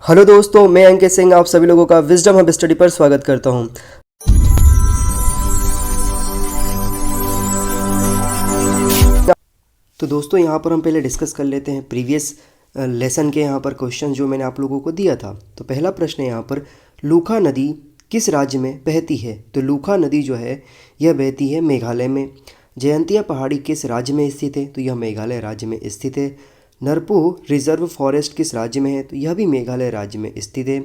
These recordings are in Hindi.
हेलो दोस्तों, मैं अंकित सिंह आप सभी लोगों का विजडम हब स्टडी पर स्वागत करता हूं। तो दोस्तों यहाँ पर हम पहले डिस्कस कर लेते हैं प्रीवियस लेसन के यहाँ पर क्वेश्चन जो मैंने आप लोगों को दिया था। तो पहला प्रश्न है यहाँ पर, लूखा नदी किस राज्य में बहती है? तो लूखा नदी जो है यह बहती है मेघालय में। जयंतिया पहाड़ी किस राज्य में स्थित है? तो यह मेघालय राज्य में स्थित है। नरपुह रिजर्व फॉरेस्ट किस राज्य में है? तो यह भी मेघालय राज्य में स्थित है।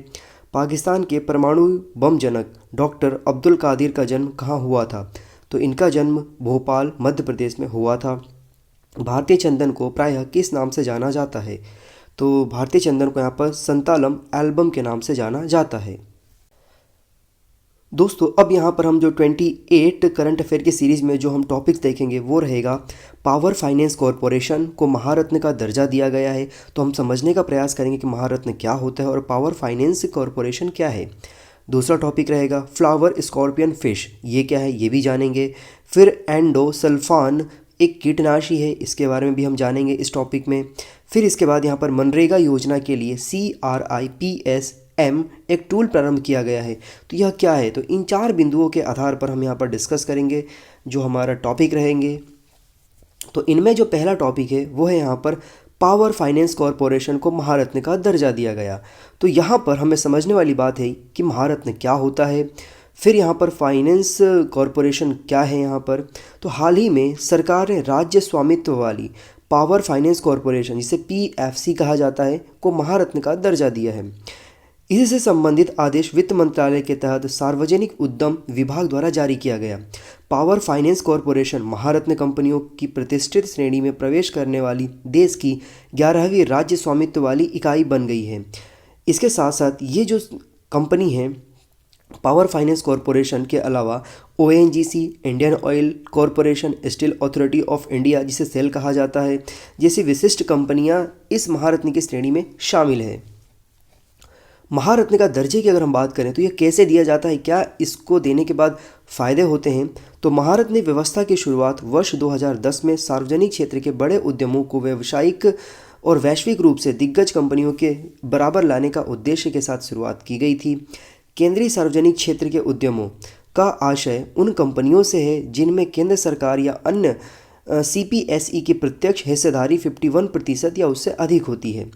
पाकिस्तान के परमाणु बम जनक डॉक्टर अब्दुल कादिर का जन्म कहाँ हुआ था? तो इनका जन्म भोपाल मध्य प्रदेश में हुआ था। भारतीय चंदन को प्रायः किस नाम से जाना जाता है? तो भारतीय चंदन को यहाँ पर संतालम एल्बम के नाम से जाना जाता है। दोस्तों अब यहाँ पर हम जो 28 करंट अफेयर की सीरीज़ में जो हम टॉपिक्स देखेंगे वो रहेगा, पावर फाइनेंस कॉरपोरेशन को महारत्न का दर्जा दिया गया है। तो हम समझने का प्रयास करेंगे कि महारत्न क्या होता है और पावर फाइनेंस कॉरपोरेशन क्या है। दूसरा टॉपिक रहेगा फ्लावर स्कॉर्पियन फिश, ये क्या है ये भी जानेंगे। फिर एंडोसल्फान एक कीटनाशी है, इसके बारे में भी हम जानेंगे इस टॉपिक में। फिर इसके बाद यहाँ पर मनरेगा योजना के लिए CRIPSM एक टूल प्रारंभ किया गया है, तो यह क्या है? तो इन 4 बिंदुओं के आधार पर हम यहाँ पर डिस्कस करेंगे जो हमारा टॉपिक रहेंगे। तो इनमें जो पहला टॉपिक है वो है यहाँ पर पावर फाइनेंस कॉरपोरेशन को महारत्न का दर्जा दिया गया। तो यहाँ पर हमें समझने वाली बात है कि महारत्न क्या होता है, फिर यहाँ पर फाइनेंस कॉरपोरेशन क्या है यहाँ पर। तो हाल ही में सरकार ने राज्य स्वामित्व वाली पावर फाइनेंस कॉरपोरेशन, जिसे PFC कहा जाता है, को महारत्न का दर्जा दिया है। इससे संबंधित आदेश वित्त मंत्रालय के तहत सार्वजनिक उद्यम विभाग द्वारा जारी किया गया। पावर फाइनेंस कॉरपोरेशन महारत्न कंपनियों की प्रतिष्ठित श्रेणी में प्रवेश करने वाली देश की 11वीं राज्य स्वामित्व वाली इकाई बन गई है। इसके साथ साथ ये जो कंपनी है पावर फाइनेंस कॉरपोरेशन के अलावा ONGC, Indian oil corporation, steel authority of India जिसे सेल कहा जाता है, जैसी विशिष्ट कंपनियां इस महारत्न की श्रेणी में शामिल है। महारत्न का दर्जे की अगर हम बात करें तो यह कैसे दिया जाता है, क्या इसको देने के बाद फ़ायदे होते हैं? तो महारत्न व्यवस्था की शुरुआत वर्ष 2010 में सार्वजनिक क्षेत्र के बड़े उद्यमों को व्यावसायिक और वैश्विक रूप से दिग्गज कंपनियों के बराबर लाने का उद्देश्य के साथ शुरुआत की गई थी। केंद्रीय सार्वजनिक क्षेत्र के उद्यमों का आशय उन कंपनियों से है जिनमें केंद्र सरकार या अन्य CPSE की प्रत्यक्ष हिस्सेदारी 51% या उससे अधिक होती है।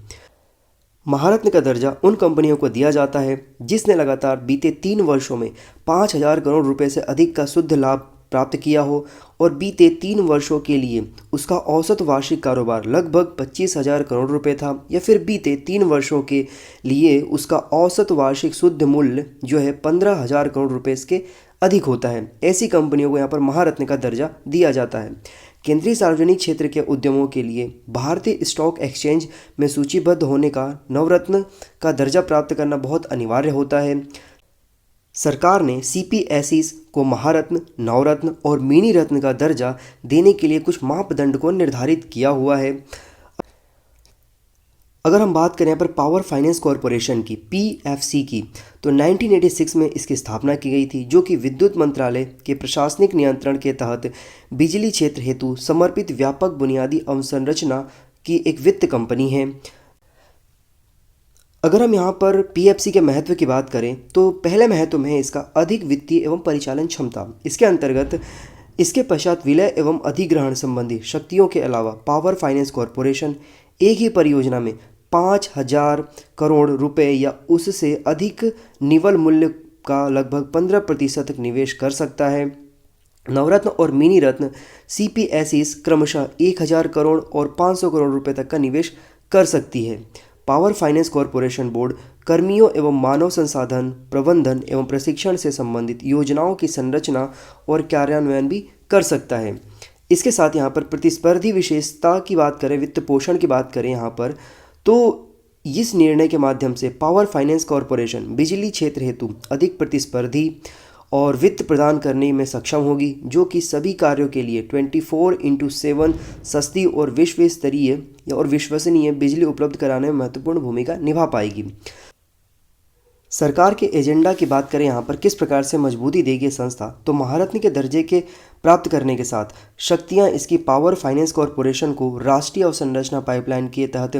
महारत्न का दर्जा उन कंपनियों को दिया जाता है जिसने लगातार बीते 3 वर्षों में 5,000 करोड़ रुपए से अधिक का शुद्ध लाभ प्राप्त किया हो और बीते 3 वर्षों के लिए उसका औसत वार्षिक कारोबार लगभग 25,000 करोड़ रुपए था, या फिर बीते 3 वर्षों के लिए उसका औसत वार्षिक शुद्ध मूल्य जो है 15,000 करोड़ रुपए के अधिक होता है। ऐसी कंपनियों को यहाँ पर महारत्न का दर्जा दिया जाता है। केंद्रीय सार्वजनिक क्षेत्र के उद्यमों के लिए भारतीय स्टॉक एक्सचेंज में सूचीबद्ध होने का नवरत्न का दर्जा प्राप्त करना बहुत अनिवार्य होता है। सरकार ने CPSEs को महारत्न, नवरत्न और मिनी रत्न का दर्जा देने के लिए कुछ मापदंड को निर्धारित किया हुआ है। अगर हम बात करें यहाँ पर पावर फाइनेंस कॉरपोरेशन की PFC की, तो 1986 में इसकी स्थापना की गई थी, जो कि विद्युत मंत्रालय के प्रशासनिक नियंत्रण के तहत बिजली क्षेत्र हेतु समर्पित व्यापक बुनियादी अवसंरचना की एक वित्त कंपनी है। अगर हम यहाँ पर PFC के महत्व की बात करें तो पहले महत्व में है इसका अधिक वित्तीय एवं परिचालन क्षमता। इसके अंतर्गत इसके पश्चात विलय एवं अधिग्रहण संबंधी शक्तियों के अलावा पावर फाइनेंस कॉरपोरेशन एक ही परियोजना में 5,000 करोड़ रुपए या उससे अधिक निवल मूल्य का लगभग 15% तक निवेश कर सकता है। नवरत्न और मिनी रत्न CPSEs क्रमशः 1,000 करोड़ और 500 करोड़ रुपए तक का निवेश कर सकती है। पावर फाइनेंस कॉरपोरेशन बोर्ड कर्मियों एवं मानव संसाधन प्रबंधन एवं प्रशिक्षण से संबंधित योजनाओं की संरचना और कार्यान्वयन भी कर सकता है। इसके साथ यहाँ पर प्रतिस्पर्धी विशेषता की बात करें, वित्त पोषण की बात करें यहाँ पर, तो इस निर्णय के माध्यम से पावर फाइनेंस कॉरपोरेशन बिजली क्षेत्र हेतु अधिक प्रतिस्पर्धी और वित्त प्रदान करने में सक्षम होगी, जो कि सभी कार्यों के लिए 24/7 सस्ती और विश्व स्तरीय और विश्वसनीय बिजली उपलब्ध कराने में महत्वपूर्ण भूमिका निभा पाएगी। सरकार के एजेंडा की बात करें यहाँ पर किस प्रकार से मजबूती देगी ये संस्था, तो महारत्न के दर्जे के प्राप्त करने के साथ शक्तियाँ इसकी पावर फाइनेंस कॉरपोरेशन को राष्ट्रीय अवसंरचना पाइपलाइन के तहत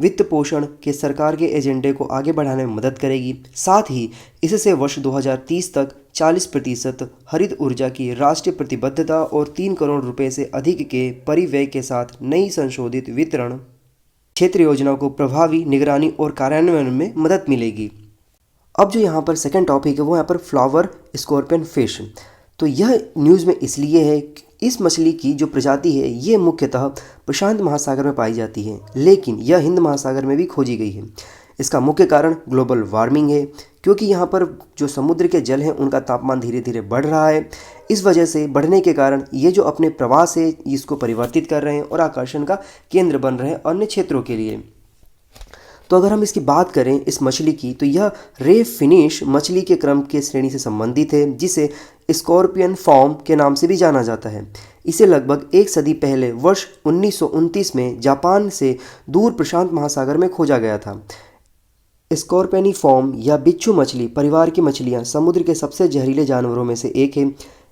वित्त पोषण के सरकार के एजेंडे को आगे बढ़ाने में मदद करेगी। साथ ही इससे वर्ष 2030 तक 40% हरित ऊर्जा की राष्ट्रीय प्रतिबद्धता और 3 करोड़ रुपए से अधिक के परिव्यय के साथ नई संशोधित वितरण क्षेत्र योजनाओं को प्रभावी निगरानी और कार्यान्वयन में मदद मिलेगी। अब जो यहाँ पर सेकंड टॉपिक है वो यहाँ पर फ्लावर स्कॉर्पियन फिश। तो यह न्यूज़ में इसलिए है कि इस मछली की जो प्रजाति है ये मुख्यतः प्रशांत महासागर में पाई जाती है, लेकिन यह हिंद महासागर में भी खोजी गई है। इसका मुख्य कारण ग्लोबल वार्मिंग है, क्योंकि यहाँ पर जो समुद्र के जल हैं उनका तापमान धीरे धीरे बढ़ रहा है। इस वजह से बढ़ने के कारण ये जो अपने प्रवास है इसको परिवर्तित कर रहे हैं और आकर्षण का केंद्र बन रहे हैं अन्य क्षेत्रों के लिए। तो अगर हम इसकी बात करें इस मछली की, तो यह रे फिनिश मछली के क्रम के श्रेणी से संबंधित है, जिसे स्कॉर्पियन फॉर्म के नाम से भी जाना जाता है। इसे लगभग एक सदी पहले वर्ष 1929 में जापान से दूर प्रशांत महासागर में खोजा गया था। स्कॉर्पियनी फॉर्म या बिच्छू मछली परिवार की मछलियाँ समुद्र के सबसे जहरीले जानवरों में से एक है।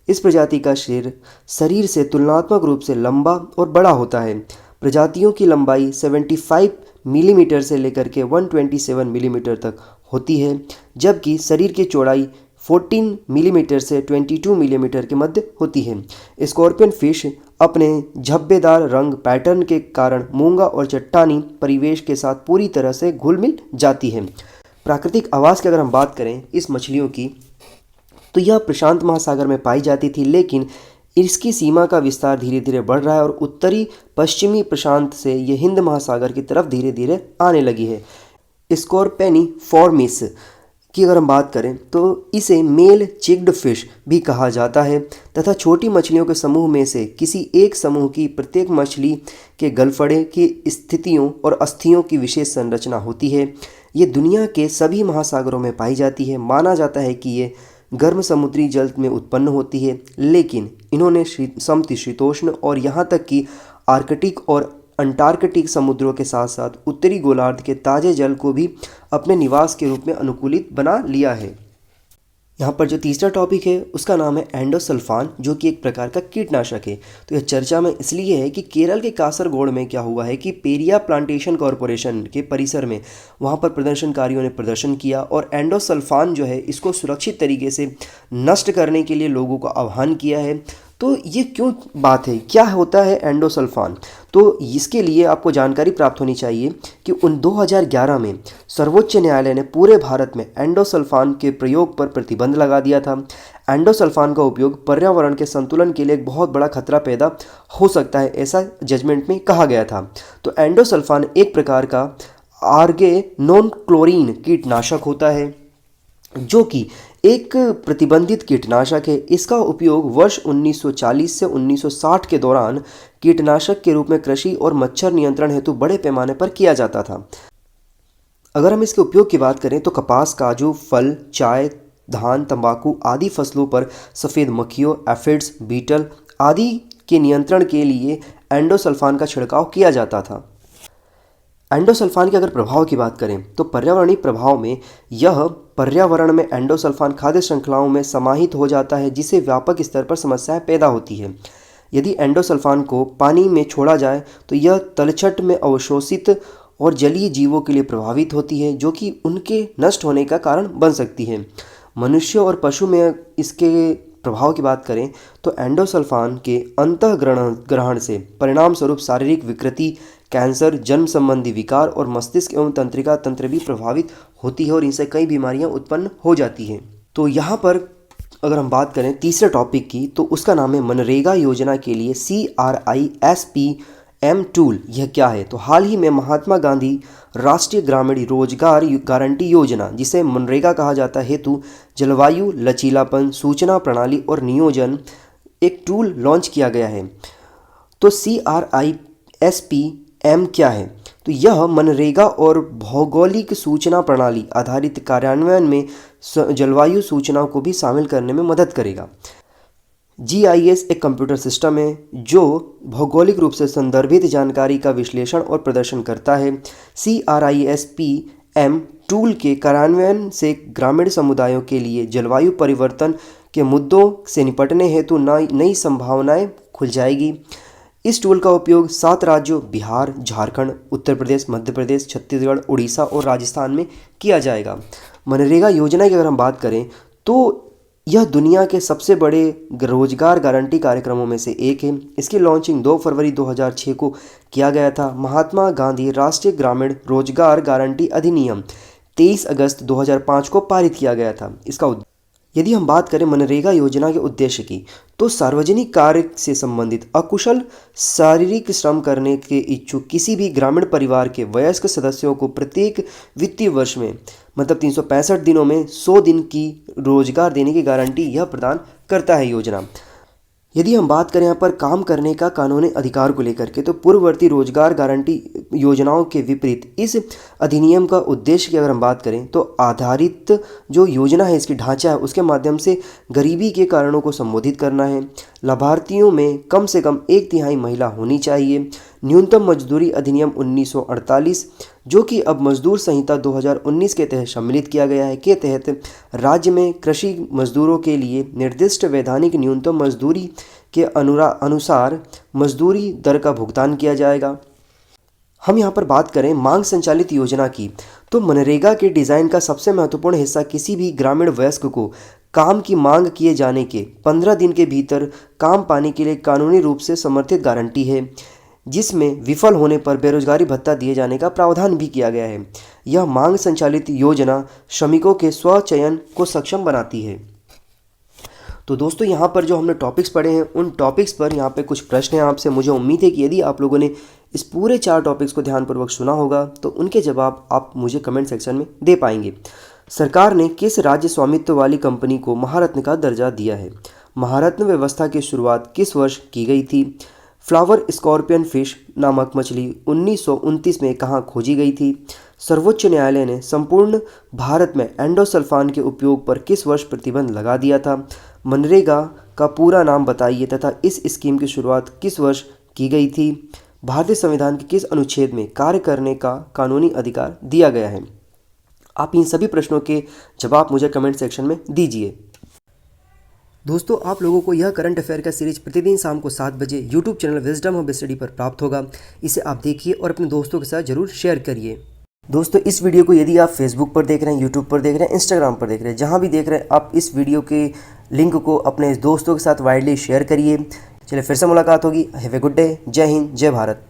इस प्रजाति का शरीर से तुलनात्मक रूप से लंबा और बड़ा होता है। प्रजातियों की लंबाई 75 मिलीमीटर से लेकर के 127 मिलीमीटर तक होती है, जबकि शरीर की चौड़ाई 14 मिलीमीटर से 22 मिलीमीटर के मध्य होती है। स्कॉर्पियन फिश अपने झब्बेदार रंग पैटर्न के कारण मूंगा और चट्टानी परिवेश के साथ पूरी तरह से घुल मिल जाती है। प्राकृतिक आवास की अगर हम बात करें इस मछलियों की, तो यह प्रशांत महासागर में पाई जाती थी, लेकिन इसकी सीमा का विस्तार धीरे धीरे बढ़ रहा है और उत्तरी पश्चिमी प्रशांत से ये हिंद महासागर की तरफ धीरे धीरे आने लगी है। स्कॉर्पेनी फॉर्मिस की अगर हम बात करें तो इसे मेल चिक्ड फिश भी कहा जाता है तथा छोटी मछलियों के समूह में से किसी एक समूह की प्रत्येक मछली के गलफड़े की स्थितियों और अस्थियों की विशेष संरचना होती है। ये दुनिया के सभी महासागरों में पाई जाती है। माना जाता है कि ये गर्म समुद्री जल में उत्पन्न होती है, लेकिन इन्होंने समशीतोष्ण और यहाँ तक कि आर्कटिक और अंटार्कटिक समुद्रों के साथ साथ उत्तरी गोलार्ध के ताज़े जल को भी अपने निवास के रूप में अनुकूलित बना लिया है। यहाँ पर जो तीसरा टॉपिक है उसका नाम है एंडोसल्फान, जो कि एक प्रकार का कीटनाशक है। तो यह चर्चा में इसलिए है कि केरल के कासरगोड में क्या हुआ है कि पेरिया प्लांटेशन कॉरपोरेशन के परिसर में वहाँ पर प्रदर्शनकारियों ने प्रदर्शन किया और एंडोसल्फान जो है इसको सुरक्षित तरीके से नष्ट करने के लिए लोगों को आह्वान किया है। तो ये क्यों बात है, क्या होता है एंडोसल्फान? तो इसके लिए आपको जानकारी प्राप्त होनी चाहिए कि 2011 में सर्वोच्च न्यायालय ने पूरे भारत में एंडोसल्फान के प्रयोग पर प्रतिबंध लगा दिया था। एंडोसल्फान का उपयोग पर्यावरण के संतुलन के लिए एक बहुत बड़ा खतरा पैदा हो सकता है, ऐसा जजमेंट में कहा गया था। तो एंडोसल्फान एक प्रकार का आर्गेनोन क्लोरीन कीटनाशक होता है, जो कि एक प्रतिबंधित कीटनाशक है। इसका उपयोग वर्ष 1940 से 1960 के दौरान कीटनाशक के रूप में कृषि और मच्छर नियंत्रण हेतु बड़े पैमाने पर किया जाता था। अगर हम इसके उपयोग की बात करें तो कपास, काजू, फल, चाय, धान, तंबाकू आदि फसलों पर सफ़ेद मक्खियों, एफिड्स, बीटल आदि के नियंत्रण के लिए एंडोसल्फान का छिड़काव किया जाता था। एंडोसल्फान के अगर प्रभाव की बात करें तो पर्यावरणीय प्रभाव में यह पर्यावरण में एंडोसल्फान खाद्य श्रृंखलाओं में समाहित हो जाता है, जिससे व्यापक स्तर पर समस्याएं पैदा होती है। यदि एंडोसल्फान को पानी में छोड़ा जाए तो यह तलछट में अवशोषित और जलीय जीवों के लिए प्रभावित होती है, जो कि उनके नष्ट होने का कारण बन सकती है। मनुष्य और पशु में इसके प्रभाव की बात करें तो एंडोसल्फान के अंतःग्रहण से परिणाम स्वरूप शारीरिक विकृति, कैंसर, जन्म संबंधी विकार और मस्तिष्क एवं तंत्रिका तंत्र भी प्रभावित होती है और इनसे कई बीमारियां उत्पन्न हो जाती हैं। तो यहाँ पर अगर हम बात करें तीसरे टॉपिक की, तो उसका नाम है मनरेगा योजना के लिए CRISPM टूल। यह क्या है? तो हाल ही में महात्मा गांधी राष्ट्रीय ग्रामीण रोजगार गारंटी योजना, जिसे मनरेगा कहा जाता है, हेतु जलवायु लचीलापन सूचना प्रणाली और नियोजन एक टूल लॉन्च किया गया है। तो CRISPM क्या है? तो यह मनरेगा और भौगोलिक सूचना प्रणाली आधारित कार्यान्वयन में जलवायु सूचनाओं को भी शामिल करने में मदद करेगा। GIS एक कंप्यूटर सिस्टम है जो भौगोलिक रूप से संदर्भित जानकारी का विश्लेषण और प्रदर्शन करता है। CRISPM एम टूल के कार्यान्वयन से ग्रामीण समुदायों के लिए जलवायु परिवर्तन के मुद्दों से निपटने हेतु नई संभावनाएं खुल जाएगी। इस टूल का उपयोग 7 राज्यों बिहार, झारखंड, उत्तर प्रदेश, मध्य प्रदेश, छत्तीसगढ़, उड़ीसा और राजस्थान में किया जाएगा। मनरेगा योजना की अगर हम बात करें तो यह दुनिया के सबसे बड़े रोजगार गारंटी कार्यक्रमों में से एक है। इसकी लॉन्चिंग 2 फरवरी 2006 को किया गया था। महात्मा गांधी राष्ट्रीय ग्रामीण रोजगार गारंटी अधिनियम 23 अगस्त 2005 को पारित किया गया था। यदि हम बात करें मनरेगा योजना के उद्देश्य की, तो सार्वजनिक कार्य से संबंधित अकुशल शारीरिक श्रम करने के इच्छुक किसी भी ग्रामीण परिवार के वयस्क सदस्यों को प्रत्येक वित्तीय वर्ष में मतलब 365 दिनों में 100 दिन की रोजगार देने की गारंटी यह प्रदान करता है योजना। यदि हम बात करें यहाँ पर काम करने का कानूनी अधिकार को लेकर के, तो पूर्ववर्ती रोजगार गारंटी योजनाओं के विपरीत इस अधिनियम का उद्देश्य की अगर हम बात करें तो आधारित जो योजना है, इसकी ढांचा है, उसके माध्यम से गरीबी के कारणों को संबोधित करना है। लाभार्थियों में कम से कम 1/3 महिला होनी चाहिए। न्यूनतम मजदूरी अधिनियम 1948 जो कि अब मजदूर संहिता 2019 के तहत सम्मिलित किया गया है, के तहत राज्य में कृषि मजदूरों के लिए निर्दिष्ट वैधानिक न्यूनतम मजदूरी के अनुसार मजदूरी दर का भुगतान किया जाएगा। हम यहाँ पर बात करें मांग संचालित योजना की, तो मनरेगा के डिज़ाइन का सबसे महत्वपूर्ण हिस्सा किसी भी ग्रामीण वयस्क को काम की मांग किए जाने के 15 दिन के भीतर काम पाने के लिए कानूनी रूप से समर्थित गारंटी है, जिसमें विफल होने पर बेरोजगारी भत्ता दिए जाने का प्रावधान भी किया गया है। यह मांग संचालित योजना श्रमिकों के स्वचयन को सक्षम बनाती है। तो दोस्तों, यहाँ पर जो हमने टॉपिक्स पढ़े हैं, उन टॉपिक्स पर यहाँ पे कुछ प्रश्न हैं आपसे। मुझे उम्मीद है कि यदि आप लोगों ने इस पूरे 4 टॉपिक्स को ध्यानपूर्वक सुना होगा तो उनके जवाब आप मुझे कमेंट सेक्शन में दे पाएंगे। सरकार ने किस राज्य स्वामित्व वाली कंपनी को महारत्न का दर्जा दिया है? महारत्न व्यवस्था की शुरुआत किस वर्ष की गई थी? फ्लावर स्कॉर्पियन फिश नामक मछली 1929 में कहाँ खोजी गई थी? सर्वोच्च न्यायालय ने संपूर्ण भारत में एंडोसल्फान के उपयोग पर किस वर्ष प्रतिबंध लगा दिया था? मनरेगा का पूरा नाम बताइए तथा इस स्कीम की शुरुआत किस वर्ष की गई थी? भारतीय संविधान के किस अनुच्छेद में कार्य करने का कानूनी अधिकार दिया गया है? आप इन सभी प्रश्नों के जवाब मुझे कमेंट सेक्शन में दीजिए। दोस्तों, आप लोगों को यह करंट अफेयर का सीरीज प्रतिदिन शाम को 7 बजे YouTube channel wisdom hub study पर प्राप्त होगा। इसे आप देखिए और अपने दोस्तों के साथ जरूर शेयर करिए। दोस्तों, इस वीडियो को यदि आप फेसबुक पर देख रहे हैं, यूट्यूब पर देख रहे हैं, इंस्टाग्राम पर देख रहे हैं, जहां भी देख रहे हैं, आप इस वीडियो के लिंक को अपने दोस्तों के साथ वाइडली शेयर करिए। चलिए, फिर से मुलाकात होगी। Have a good day. जय हिंद, जय भारत।